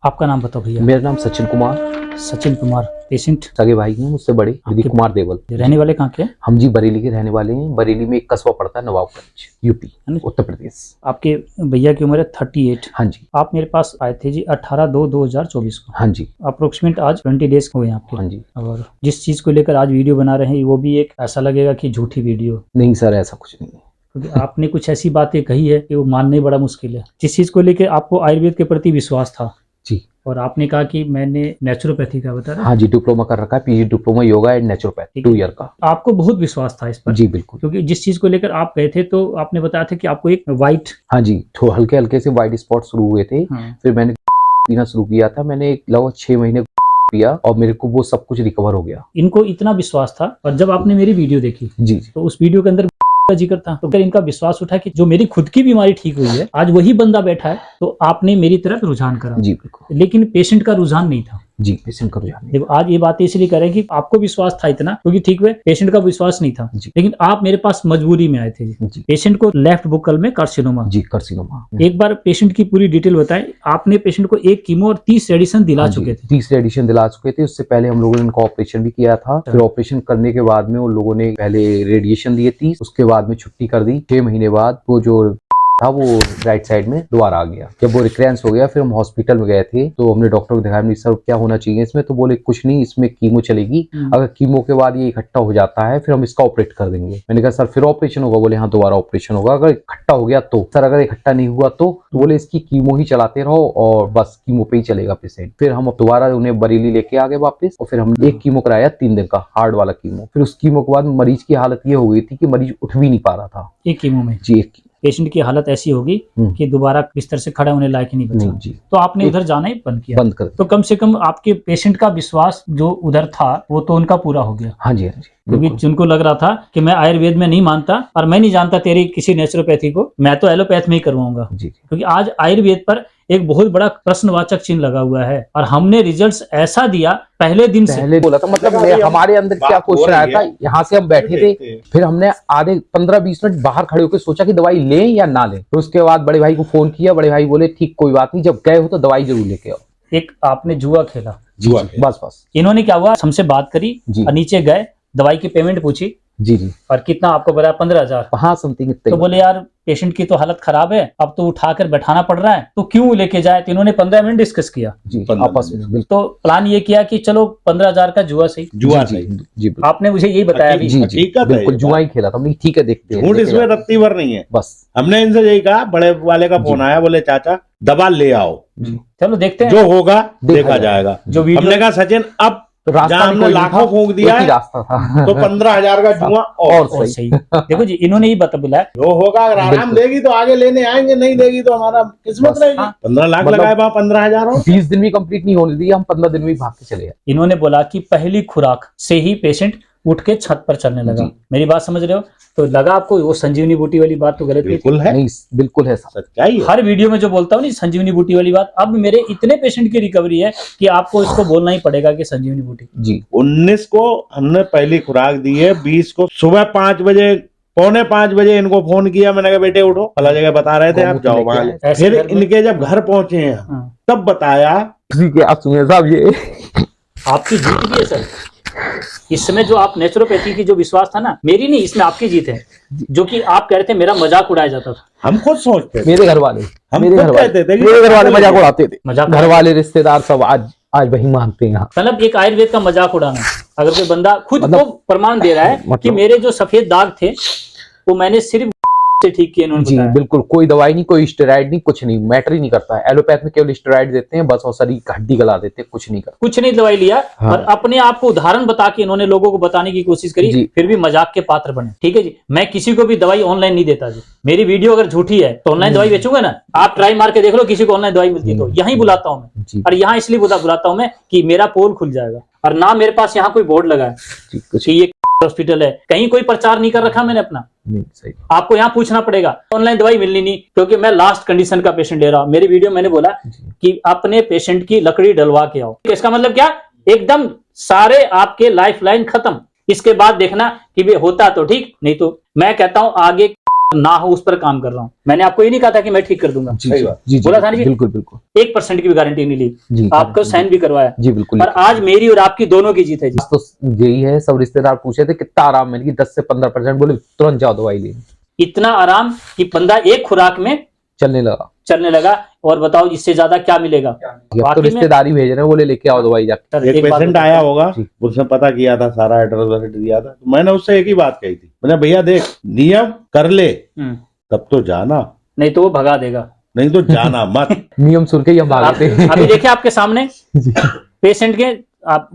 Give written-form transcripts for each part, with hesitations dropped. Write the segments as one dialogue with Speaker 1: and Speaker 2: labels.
Speaker 1: आपका नाम बताओ भैया।
Speaker 2: मेरा नाम सचिन कुमार।
Speaker 1: सचिन कुमार, पेशेंट
Speaker 2: सगे भाई हैं मुझसे बड़े, विधि कुमार देवल।
Speaker 1: रहने वाले कहाँ के?
Speaker 2: हम जी बरेली के रहने वाले हैं। बरेली में एक कस्बा पड़ता है नवाबगंज, यूपी, उत्तर प्रदेश।
Speaker 1: आपके भैया की उम्र है 38।
Speaker 2: हाँ जी।
Speaker 1: आप मेरे पास आए थे जी 18/2/2024 को।
Speaker 2: हाँ जी।
Speaker 1: अप्रोक्सीमेट आज 20 डेज हुए आपके।
Speaker 2: हाँ जी।
Speaker 1: और जिस चीज को लेकर आज वीडियो बना रहे हैं वो भी एक ऐसा लगेगा कि झूठी वीडियो।
Speaker 2: नहीं सर, ऐसा कुछ नहीं है।
Speaker 1: क्योंकि आपने कुछ ऐसी बातें कही है कि वो मानना ही बड़ा मुश्किल है। जिस चीज को लेकर आपको आयुर्वेद के प्रति विश्वास था
Speaker 2: जी,
Speaker 1: और आपने कहा कि मैंने नेचुरोपैथी का बता रहा।
Speaker 2: हाँ जी, डिप्लोमा कर रखा है, PG diploma yoga and naturopathy 2 year का।
Speaker 1: आपको बहुत विश्वास था इस पर।
Speaker 2: जी बिल्कुल।
Speaker 1: क्योंकि जिस चीज को लेकर आप गए थे तो आपने बताया था कि आपको एक वाइट,
Speaker 2: हाँ जी, हल्के हल्के से वाइट स्पॉट शुरू हुए थे। फिर मैंने पीना शुरू किया था। मैंने लगभग 6 महीने पिया और मेरे को वो सब कुछ रिकवर हो गया।
Speaker 1: इनको इतना विश्वास था और जब आपने मेरी वीडियो देखी
Speaker 2: जी
Speaker 1: तो उस वीडियो के अंदर का जिक्र था, तो फिर इनका विश्वास उठा कि जो मेरी खुद की बीमारी ठीक हुई है आज वही बंदा बैठा है, तो आपने मेरी तरफ रुझान करा।
Speaker 2: जी बिल्कुल।
Speaker 1: लेकिन पेशेंट का रुझान नहीं था।
Speaker 2: जी, पेशेंट का रुझान।
Speaker 1: देखो आज ये बातें इसलिए कर रहे हैं कि आपको विश्वास था इतना, क्योंकि ठीक है पेशेंट का विश्वास नहीं था। लेकिन आप मेरे पास मजबूरी में आए थे जी। पेशेंट को लेफ्ट बुक्कल में कार्सिनोमा।
Speaker 2: जी, कार्सिनोमा।
Speaker 1: एक बार पेशेंट की पूरी डिटेल बताएं। आपने पेशेंट को 1 कीमो और 30 एडिशन दिला चुके थे।
Speaker 2: 30 एडिशन दिला चुके थे। उससे पहले हम लोगों ने उनका ऑपरेशन भी किया था। फिर ऑपरेशन करने के बाद में उन लोगों ने पहले रेडिएशन दिए 30, उसके बाद में छुट्टी कर दी। 6 महीने बाद वो जो था वो राइट साइड में दोबारा आ गया। जब वो रिक्रेंस हो गया फिर हम हॉस्पिटल में गए थे, तो हमने डॉक्टर को दिखाया, सर क्या होना चाहिए इसमें? तो बोले कुछ नहीं, इसमें कीमो चलेगी। अगर कीमो के बाद ये इकट्ठा हो जाता है फिर हम इसका ऑपरेट कर देंगे। मैंने कहा सर फिर ऑपरेशन होगा? बोले हाँ दोबारा ऑपरेशन होगा। अगर इकट्ठा हो गया तो? सर अगर इकट्ठा नहीं हुआ तो बोले इसकी कीमो ही चलाते रहो और बस कीमो पे ही चलेगा पेशेंट। फिर हम दोबारा उन्हें बरेली लेके आ गए वापस और फिर हमने एक कीमो कराया 3 दिन का, हार्ड वाला कीमो। फिर उस कीमो के बाद मरीज की हालत ये हो गई थी कि मरीज उठ भी नहीं पा रहा था।
Speaker 1: एक कीमो में?
Speaker 2: जी, एक
Speaker 1: पेशेंट की हालत ऐसी होगी कि दोबारा बिस्तर से खड़ा होने लायक ही नहीं बचा।
Speaker 2: जी।
Speaker 1: तो आपने उधर जाना ही बंद किया।
Speaker 2: बंद कर।
Speaker 1: तो कम से कम आपके पेशेंट का विश्वास जो उधर था वो तो उनका पूरा हो गया।
Speaker 2: हाँ जी, हाँ जी।
Speaker 1: क्योंकि जिनको लग रहा था कि मैं आयुर्वेद में नहीं मानता और मैं नहीं जानता तेरी किसी नेचुरोपैथी को, मैं तो एलोपैथ में ही करवाऊंगा। क्योंकि आज आयुर्वेद पर एक बहुत बड़ा प्रश्नवाचक चिन्ह लगा हुआ है और हमने रिजल्ट्स ऐसा दिया पहले दिन से।
Speaker 2: बोला था मतलब हमारे अंदर क्या क्वेश्चन आया था, यहाँ से हम बैठे थे, फिर हमने आधे 15-20 मिनट बाहर खड़े होकर सोचा कि दवाई लें या ना लें। तो उसके बाद बड़े भाई को फोन किया, बड़े भाई बोले ठीक कोई बात नहीं, जब गए हो तो दवाई जरूर लेके आओ।
Speaker 1: एक आपने जुआ खेला।
Speaker 2: बस
Speaker 1: इन्होंने क्या हुआ, हमसे बात करी और नीचे गए, दवाई की पेमेंट पूछी
Speaker 2: जी।
Speaker 1: और कितना आपको बताया? 15,000।
Speaker 2: हाँ समथिंग।
Speaker 1: तो बोले यार पेशेंट की तो हालत खराब है, अब तो उठाकर बैठाना पड़ रहा है, तो क्यों लेके जाए? तो इन्होंने 15 मिनट डिस्कस किया
Speaker 2: जी आपस में।
Speaker 1: तो प्लान ये किया कि चलो 15,000 का जुआ सही।
Speaker 2: जी
Speaker 1: आपने मुझे यही बताया भी।
Speaker 2: जी बिल्कुल, जुआ ही खेला था। ठीक है देखते हैं,
Speaker 3: इसमें रत्ती भर नहीं है।
Speaker 2: बस हमने
Speaker 3: इनसे यही कहा, बड़े वाले का फोन आया, बोले चाचा दवा ले आओ,
Speaker 1: चलो देखते हैं
Speaker 3: जो होगा देखा जाएगा।
Speaker 1: जो
Speaker 3: हमने कहा सचिन अब
Speaker 2: रास्ता
Speaker 3: हमने लाखों फूंक दिया है
Speaker 2: रास्ता था
Speaker 3: तो 15,000 का जुआ
Speaker 1: और सही। देखो जी इन्होंने ही बता बुलाया,
Speaker 3: जो होगा अगर आराम देगी तो आगे लेने आएंगे, नहीं देगी तो हमारा किस्मत रहेगी। 15 लाख लगाए 15,000 हो।
Speaker 2: 20 दिन भी कंप्लीट नहीं होने दी, हम 15 दिन में भाग के चले गए।
Speaker 1: इन्होंने बोला कि पहली खुराक से ही पेशेंट उठ के छत पर चलने लगा। मेरी बात समझ रहे हो? तो लगा आपको वो संजीवनी बूटी वाली बात तो गलत
Speaker 3: बिल्कुल है।
Speaker 2: नहीं बिल्कुल है,
Speaker 3: सच्चाई है।
Speaker 1: हर वीडियो में जो बोलता हूँ नहीं संजीवनी बूटी वाली बात, अब मेरे इतने पेशेंट की रिकवरी है कि आपको इसको बोलना ही पड़ेगा कि संजीवनी बूटी।
Speaker 2: जी
Speaker 3: 19 को हमने पहली खुराक दी है, 20 को सुबह 5 बजे 4:45 बजे इनको फोन किया, मैंने कहा बेटे उठो, अलग जगह बता रहे थे आप जाओ वहां। फिर इनके जब घर पहुंचे हैं तब बताया।
Speaker 2: आप सुनिए साहब, ये
Speaker 1: आपकी जीत भी है सर। इस समय जो आप नेचुरोपैथी की जो विश्वास था ना, मेरी नहीं, इसमें आपकी जीत है। जो कि आप कह रहे थे मेरा मजाक उड़ाया जाता था।
Speaker 3: हम खुद सोचते थे,
Speaker 2: मेरे घर वाले मजाक उड़ाते थे। घर वाले रिश्तेदार सब आज वही मानते हैं।
Speaker 1: मतलब एक आयुर्वेद का मजाक उड़ाना। अगर कोई बंदा खुद को प्रमाण दे रहा है कि मेरे जो सफेद दाग थे वो मैंने सिर्फ से ठीक किए इन्होंने।
Speaker 2: जी बिल्कुल, कोई दवाई नहीं, कोई स्टेरॉइड नहीं, कुछ नहीं, मैटर ही नहीं करता है। एलोपैथ में केवल स्टेरॉइड देते हैं बस और शरीर की हड्डी गला देते हैं, कुछ नहीं करते।
Speaker 1: कुछ नहीं दवाई लिया और अपने आप को उदाहरण बता के इन्होंने लोगों को बताने की कोशिश करी, फिर भी मजाक के पात्र बने। ठीक है जी, मैं किसी को भी दवाई ऑनलाइन नहीं देता जी। मेरी वीडियो अगर झूठी है तो ऑनलाइन दवाई बेचूंगा ना? आप ट्राई मार के देख लो, किसी को ऑनलाइन दवाई मिलती है तो यहीं बुलाता हूँ मैं। और यहाँ इसलिए बुलाता हूँ मैं कि मेरा पोल खुल जाएगा। और ना मेरे पास यहाँ कोई बोर्ड लगा है कि ये हॉस्पिटल है, कहीं कोई प्रचार नहीं कर रखा मैंने अपना।
Speaker 2: नहीं सही।
Speaker 1: आपको यहाँ पूछना पड़ेगा, ऑनलाइन दवाई मिलनी नहीं, क्योंकि मैं लास्ट कंडीशन का पेशेंट ले रहा हूँ। मेरी वीडियो मैंने बोला कि अपने पेशेंट की लकड़ी डलवा के आओ। इसका मतलब क्या? एकदम सारे आपके लाइफ लाइन खत्म। इसके बाद देखना कि भी होता तो ठीक, नहीं तो मैं कहता हूँ आगे ना हो उस पर काम कर रहा हूँ। मैंने आपको ये नहीं कहा था कि मैं ठीक कर दूंगा,
Speaker 2: जी
Speaker 3: सही
Speaker 2: जी
Speaker 3: बात।
Speaker 2: जी जी,
Speaker 1: बोला था ना जी?
Speaker 2: बिल्कुल बिल्कुल
Speaker 1: 1% की भी गारंटी नहीं ली,
Speaker 2: जी
Speaker 1: आपको साइन भी करवाया,
Speaker 2: जी बिल्कुल।
Speaker 1: और आज मेरी और आपकी दोनों की जीत है जी।
Speaker 2: तो यही है, सब रिश्तेदार पूछे थे कितना आराम, मैंने कि 10 से 15%, बोले तुरंत जाओ दवाई लेने।
Speaker 1: इतना आराम कि बंदा एक खुराक में
Speaker 2: चलने लगा।
Speaker 1: और बताओ इससे ज्यादा क्या मिलेगा।
Speaker 2: अब तो
Speaker 1: वाकई में
Speaker 2: रिश्तेदारी भेज रहे हैं, बोले लेके आओ दवाई जाके।
Speaker 1: सर,
Speaker 3: एक
Speaker 1: बात
Speaker 3: पेशेंट
Speaker 1: बताता
Speaker 3: आया
Speaker 1: हूँ।
Speaker 3: होगा,
Speaker 2: जी।
Speaker 3: उसने पता किया था, सारा एड्रेस वैड्रेस दिया था, तो मैंने उससे एक ही बात कही थी, मैंने भैया देख नियम कर ले तब तो जाना,
Speaker 1: नहीं तो वो भगा देगा।
Speaker 3: नहीं तो जाना मत।
Speaker 2: नियम सुन के ही हम भागे थे।
Speaker 1: अभी देखिए आपके सामने पेशेंट के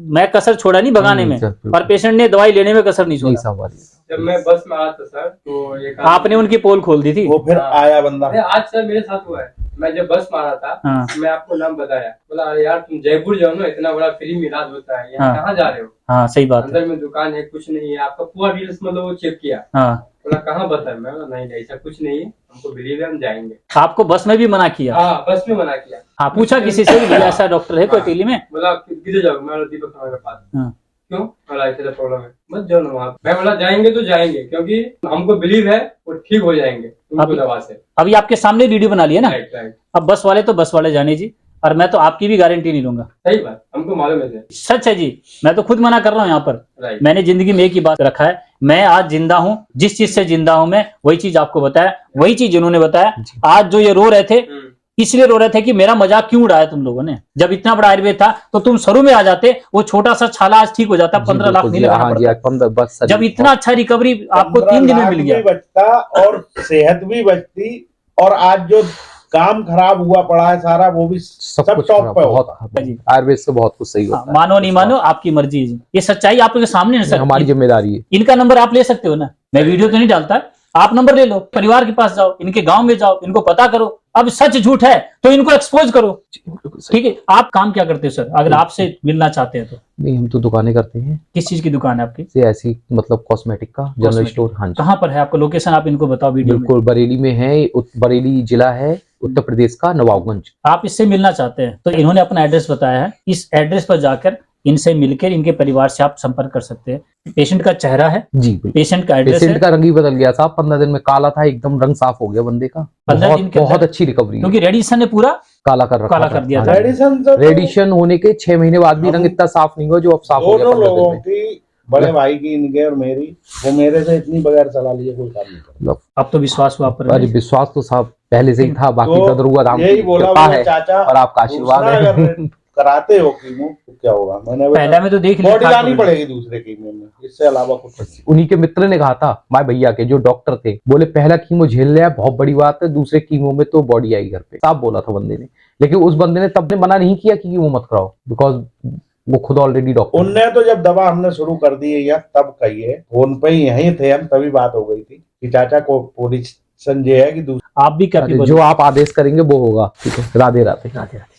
Speaker 1: मैं कसर छोड़ा नहीं भगाने में,
Speaker 2: सर, बिल्कुल।
Speaker 1: और पेशेंट ने दवाई लेने में कसर नहीं
Speaker 2: नहीं
Speaker 1: छोड़ा।
Speaker 2: संभाली।
Speaker 4: जब मैं बस में आया था सर, तो एक
Speaker 1: आपने उनकी पोल खोल दी थी।
Speaker 3: वो फिर आया बंदा,
Speaker 4: अरे आज सर मेरे साथ हुआ है, मैं जब बस में आ रहा था,
Speaker 1: हाँ।
Speaker 4: मैं आपको नाम बताया, बोला अरे यार तुम जयपुर जाओ ना, इतना बड़ा फ्री में इलाज होता है, यहाँ
Speaker 1: हाँ।
Speaker 4: कहाँ जा रहे हो?
Speaker 1: हाँ सही बात है।
Speaker 4: अंदर में दुकान है, कुछ नहीं है, आपका पूरा डिटेल्स मतलब वो चेक किया,
Speaker 1: हाँ,
Speaker 4: बोला कहाँ बस है? मैं बोला नहीं ऐसा कुछ नहीं है, हमको बिलीव है, हम जाएंगे।
Speaker 1: आपको बस में भी मना किया?
Speaker 4: हाँ बस में मना किया।
Speaker 1: हाँ, पूछा किसी से कि भैया ऐसा डॉक्टर है कोई टीली में?
Speaker 4: बोला आप किधर जाओगे? मैं बोला दीपक सागर के पास।
Speaker 1: हाँ।
Speaker 4: क्यों? बोला ऐसा प्रॉब्लम है, मत जाओ ना वहाँ। मैं बोला जाएंगे तो जाएंगे, क्योंकि हमको बिलीव है वो ठीक हो जाएंगे उनको दवा से।
Speaker 1: अभी आपके सामने वीडियो बना लिया ना।
Speaker 4: राइट राइट,
Speaker 1: अब बस वाले तो बस वाले जाने जी, और मैं तो आपकी भी गारंटी नहीं लूंगा।
Speaker 4: सही बात, हमको मालूम है सर।
Speaker 1: सच है जी, मैं तो खुद मना कर रहा हूँ यहाँ पर।
Speaker 4: राइट,
Speaker 1: मैंने जिंदगी में एक ही बात रखा है, मैं आज जिंदा हूँ, जिस चीज से जिंदा हूँ मैं वही चीज आपको बताया, वही चीज इन्होंने बताया। आज जो ये रो रहे थे इसलिए रो रहे थे कि मेरा मजाक क्यों उड़ाया तुम लोगों ने। जब इतना बड़ा आयुर्वेद था तो तुम शुरू में आ जाते, वो छोटा सा छाला आज ठीक हो जाता, 15 लाख नहीं लगाना पड़ता। जब इतना अच्छा रिकवरी आपको 3 दिन में मिल गया,
Speaker 3: बचता और सेहत भी बचती, और आज जो काम खराब हुआ पड़ा है सारा, वो भी सब
Speaker 2: कुछ
Speaker 3: टॉप पे
Speaker 2: बहुत
Speaker 3: होता।
Speaker 2: आयुर्वेद से बहुत कुछ सही होता है।
Speaker 1: मानो नहीं मानो आपकी मर्जी है जी, ये सच्चाई आपके सामने है सर,
Speaker 2: हमारी जिम्मेदारी है।
Speaker 1: इनका नंबर आप ले सकते हो ना, मैं वीडियो तो नहीं डालता, आप नंबर ले लो, परिवार के पास जाओ, इनके गांव में जाओ, इनको पता करो। अब सच झूठ है तो इनको एक्सपोज करो, ठीक है। आप काम क्या करते हो सर, अगर आपसे मिलना चाहते हैं तो?
Speaker 2: नहीं, हम तो दुकानें करते हैं।
Speaker 1: किस चीज की दुकान है आपकी?
Speaker 2: से ऐसी मतलब कॉस्मेटिक का जनरल स्टोर। हाँ जी।
Speaker 1: कहाँ पर है आपका लोकेशन, आप इनको बताओ वीडियो में।
Speaker 2: बिल्कुल, बरेली में है, बरेली जिला है, उत्तर प्रदेश का, नवाबगंज।
Speaker 1: आप इससे मिलना चाहते हैं तो इन्होंने अपना एड्रेस बताया है, इस एड्रेस पर जाकर इनसे मिलकर इनके परिवार से आप संपर्क कर सकते हैं। पेशेंट का चेहरा है
Speaker 2: जी बिल्कुल।
Speaker 1: पेशेंट का एड्रेस
Speaker 2: पेशेंट
Speaker 1: है।
Speaker 2: का रंग ही बदल गया था, 15 दिन में काला था, एकदम रंग साफ हो गया बंदे का।
Speaker 1: 15 दिन के
Speaker 2: बहुत
Speaker 1: अंदर?
Speaker 2: अच्छी रिकवरी,
Speaker 1: क्योंकि रेडिएशन ने पूरा
Speaker 2: काला कर रखा
Speaker 1: काला कर दिया था।
Speaker 2: रेडिएशन होने के 6 महीने बाद भी रंग इतना साफ नहीं हुआ जो अब साफ हो गया।
Speaker 3: दोनों लोगों की, बड़े भाई की, इनके और मेरी, वो मेरे से इतनी बगैर सलाह लिए कोई काम नहीं करता।
Speaker 1: अब तो विश्वास हुआ पर।
Speaker 2: अरे विश्वास तो साहब पहले से ही था, बाकी
Speaker 3: तो
Speaker 2: कदर हुआ राम
Speaker 3: यही
Speaker 2: की
Speaker 3: बोला
Speaker 2: कृपा
Speaker 3: मैंने,
Speaker 2: है
Speaker 3: चाचा
Speaker 2: और आपका आशीर्वाद
Speaker 3: दूसरा
Speaker 2: है।
Speaker 3: अगर कराते हो कीमो तो क्या होगा, मैंने
Speaker 1: पहले में तो देख लिया
Speaker 3: बॉडी
Speaker 1: था
Speaker 3: लानी
Speaker 1: आपको।
Speaker 3: पड़ेगी दूसरे कीमो में, इससे अलावा कुछ नहीं।
Speaker 2: उन्हीं के मित्र ने कहा था, माय भैया के जो डॉक्टर थे, बोले पहला कीमो झेल लिया बहुत बड़ी बात है, दूसरे कीमो में तो बॉडी आई घर पे, साफ बोला था बंदे ने। लेकिन उस बंदे ने तब ने मना नहीं किया कि कीमो मत कराओ, बिकॉज वो खुद ऑलरेडी डॉक्टर।
Speaker 3: उनने तो जब दवा हमने शुरू कर दी है या तब कहिए, फोन पे ही यहीं थे हम, तभी बात हो गई थी कि चाचा को पोजीशन ये है कि
Speaker 1: आप भी कैपेबल
Speaker 2: जो आप आदेश करेंगे वो होगा। ठीक है, राधे राधे।
Speaker 1: राधे राधे।